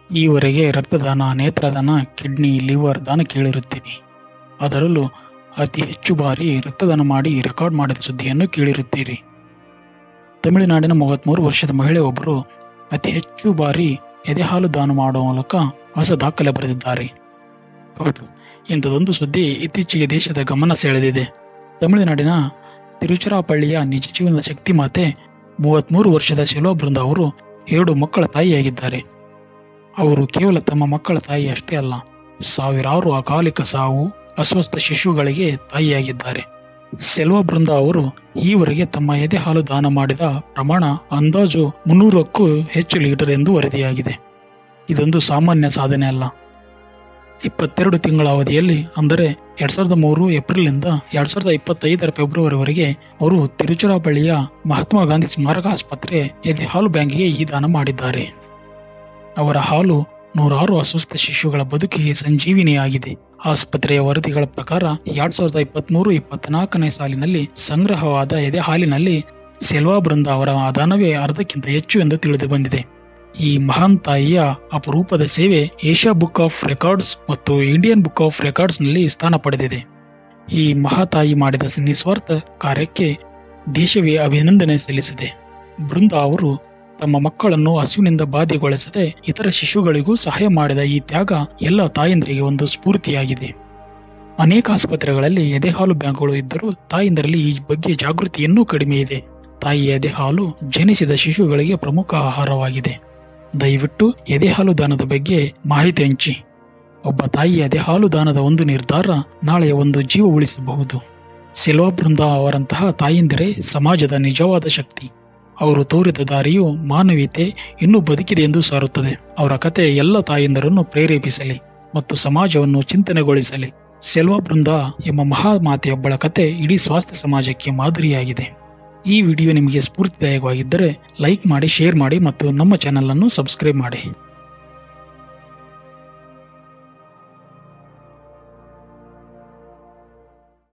ಈವರೆಗೆ ರಕ್ತದಾನ, ನೇತ್ರದಾನ, ಕಿಡ್ನಿ, ಲಿವರ್ ದಾನ ಕೇಳಿರುತ್ತೀನಿ. ಅದರಲ್ಲೂ ಅತಿ ಹೆಚ್ಚು ಬಾರಿ ರಕ್ತದಾನ ಮಾಡಿ ರೆಕಾರ್ಡ್ ಮಾಡಿದ ಸುದ್ದಿಯನ್ನು ಕೇಳಿರುತ್ತೀರಿ. ತಮಿಳುನಾಡಿನ 33 ವರ್ಷದ ಮಹಿಳೆಯೊಬ್ಬರು ಅತಿ ಹೆಚ್ಚು ಬಾರಿ ಎದೆಹಾಲು ದಾನ ಮಾಡುವ ಮೂಲಕ ಹೊಸ ದಾಖಲೆ ಬರೆದಿದ್ದಾರೆ. ಹೌದು, ಇಂಥದೊಂದು ಸುದ್ದಿ ಇತ್ತೀಚೆಗೆ ದೇಶದ ಗಮನ ಸೆಳೆದಿದೆ. ತಮಿಳುನಾಡಿನ ತಿರುಚಿರಾಪಳ್ಳಿಯ ನಿಜ ಜೀವನದ ಶಕ್ತಿ ಮಾತೆ 33 ವರ್ಷದ ಸೆಲ್ವಾ ಬೃಂದಾ ಅವರು 2 ಮಕ್ಕಳ ತಾಯಿಯಾಗಿದ್ದಾರೆ. ಅವರು ಕೇವಲ ತಮ್ಮ ಮಕ್ಕಳ ತಾಯಿ ಅಷ್ಟೇ ಅಲ್ಲ, ಸಾವಿರಾರು ಅಕಾಲಿಕ ಸಾವು, ಅಸ್ವಸ್ಥ ಶಿಶುಗಳಿಗೆ ತಾಯಿಯಾಗಿದ್ದಾರೆ. ಸೆಲ್ವಾ ಬೃಂದಾ ಅವರು ಈವರೆಗೆ ತಮ್ಮ ಎದೆ ಹಾಲು ದಾನ ಮಾಡಿದ ಪ್ರಮಾಣ ಅಂದಾಜು 300ಕ್ಕೂ ಹೆಚ್ಚು ಲೀಟರ್ ಎಂದು ವರದಿಯಾಗಿದೆ. ಇದೊಂದು ಸಾಮಾನ್ಯ ಸಾಧನೆ ಅಲ್ಲ. 22 ತಿಂಗಳ ಅವಧಿಯಲ್ಲಿ, ಅಂದರೆ 2003 ಏಪ್ರಿಲ್ನಿಂದ 2025 ಫೆಬ್ರವರಿವರೆಗೆ ಅವರು ತಿರುಚಿರಾಪಳ್ಳಿಯ ಮಹಾತ್ಮ ಗಾಂಧಿ ಸ್ಮಾರಕ ಆಸ್ಪತ್ರೆ ಎದೆ ಹಾಲು ಬ್ಯಾಂಕಿಗೆ ಈ ದಾನ ಮಾಡಿದ್ದಾರೆ. ಅವರ ಹಾಲು ನೂರಾರು ಅಸ್ವಸ್ಥ ಶಿಶುಗಳ ಬದುಕಿಗೆ ಸಂಜೀವಿನಿಯಾಗಿದೆ. ಆಸ್ಪತ್ರೆಯ ವರದಿಗಳ ಪ್ರಕಾರ 2023-24ನೇ ಸಾಲಿನಲ್ಲಿ ಸಂಗ್ರಹವಾದ ಎದೆ ಹಾಲಿನಲ್ಲಿ ಸೆಲ್ವಾ ಬೃಂದಾ ಅವರ ದಾನವೇ ಅರ್ಧಕ್ಕಿಂತ ಹೆಚ್ಚು ಎಂದು ತಿಳಿದು ಬಂದಿದೆ. ಈ ಮಹಾನ್ ತಾಯಿಯ ಅಪರೂಪದ ಸೇವೆ ಏಷ್ಯಾ ಬುಕ್ ಆಫ್ ರೆಕಾರ್ಡ್ಸ್ ಮತ್ತು ಇಂಡಿಯನ್ ಬುಕ್ ಆಫ್ ರೆಕಾರ್ಡ್ಸ್ನಲ್ಲಿ ಸ್ಥಾನ ಪಡೆದಿದೆ. ಈ ಮಹಾತಾಯಿ ಮಾಡಿದ ನಿಸ್ವಾರ್ಥ ಕಾರ್ಯಕ್ಕೆ ದೇಶವೇ ಅಭಿನಂದನೆ ಸಲ್ಲಿಸಿದೆ. ಬೃಂದಾ ಅವರು ತಮ್ಮ ಮಕ್ಕಳನ್ನು ಹಸುವಿನಿಂದ ಬಾಧೆಗೊಳಿಸದೆ ಇತರ ಶಿಶುಗಳಿಗೂ ಸಹಾಯ ಮಾಡಿದ ಈ ತ್ಯಾಗ ಎಲ್ಲ ತಾಯಂದರಿಗೆ ಒಂದು ಸ್ಫೂರ್ತಿಯಾಗಿದೆ. ಅನೇಕ ಆಸ್ಪತ್ರೆಗಳಲ್ಲಿ ಎದೆಹಾಲು ಬ್ಯಾಂಕ್ಗಳು ಇದ್ದರೂ ತಾಯಂದರಲ್ಲಿ ಈ ಬಗ್ಗೆ ಜಾಗೃತಿ ಇನ್ನೂ ಕಡಿಮೆ ಇದೆ. ತಾಯಿಯ ಎದೆಹಾಲು ಜನಿಸಿದ ಶಿಶುಗಳಿಗೆ ಪ್ರಮುಖ ಆಹಾರವಾಗಿದೆ. ದಯವಿಟ್ಟು ಎದೆಹಾಲು ದಾನದ ಬಗ್ಗೆ ಮಾಹಿತಿ ಹಂಚಿ. ಒಬ್ಬ ತಾಯಿಯ ಎದೆಹಾಲು ದಾನದ ಒಂದು ನಿರ್ಧಾರ ನಾಳೆಯ ಒಂದು ಜೀವ ಉಳಿಸಬಹುದು. ಸೆಲ್ವಾ ಬೃಂದಾ ಅವರಂತಹ ತಾಯಂದಿರೇ ಸಮಾಜದ ನಿಜವಾದ ಶಕ್ತಿ. ಅವರು ತೋರಿದ ದಾರಿಯು ಮಾನವೀಯತೆ ಇನ್ನೂ ಬದುಕಿದೆ ಎಂದು ಸಾರುತ್ತದೆ. ಅವರ ಕತೆ ಎಲ್ಲ ತಾಯಂದಿರನ್ನು ಪ್ರೇರೇಪಿಸಲಿ ಮತ್ತು ಸಮಾಜವನ್ನು ಚಿಂತನೆಗೊಳಿಸಲಿ. ಸೆಲ್ವಾ ಬೃಂದಾ ಎಂಬ ಮಹಾಮಾತೆಯೊಬ್ಬಳ ಕತೆ ಇಡೀ ಸ್ವಾಸ್ಥ್ಯ ಸಮಾಜಕ್ಕೆ ಮಾದರಿಯಾಗಿದೆ. ಈ ವಿಡಿಯೋ ನಿಮಗೆ ಸ್ಫೂರ್ತಿದಾಯಕವಾಗಿದ್ದರೆ ಲೈಕ್ ಮಾಡಿ, ಶೇರ್ ಮಾಡಿ ಮತ್ತು ನಮ್ಮ ಚಾನೆಲ್ ಅನ್ನು ಸಬ್ಸ್ಕ್ರೈಬ್ ಮಾಡಿ.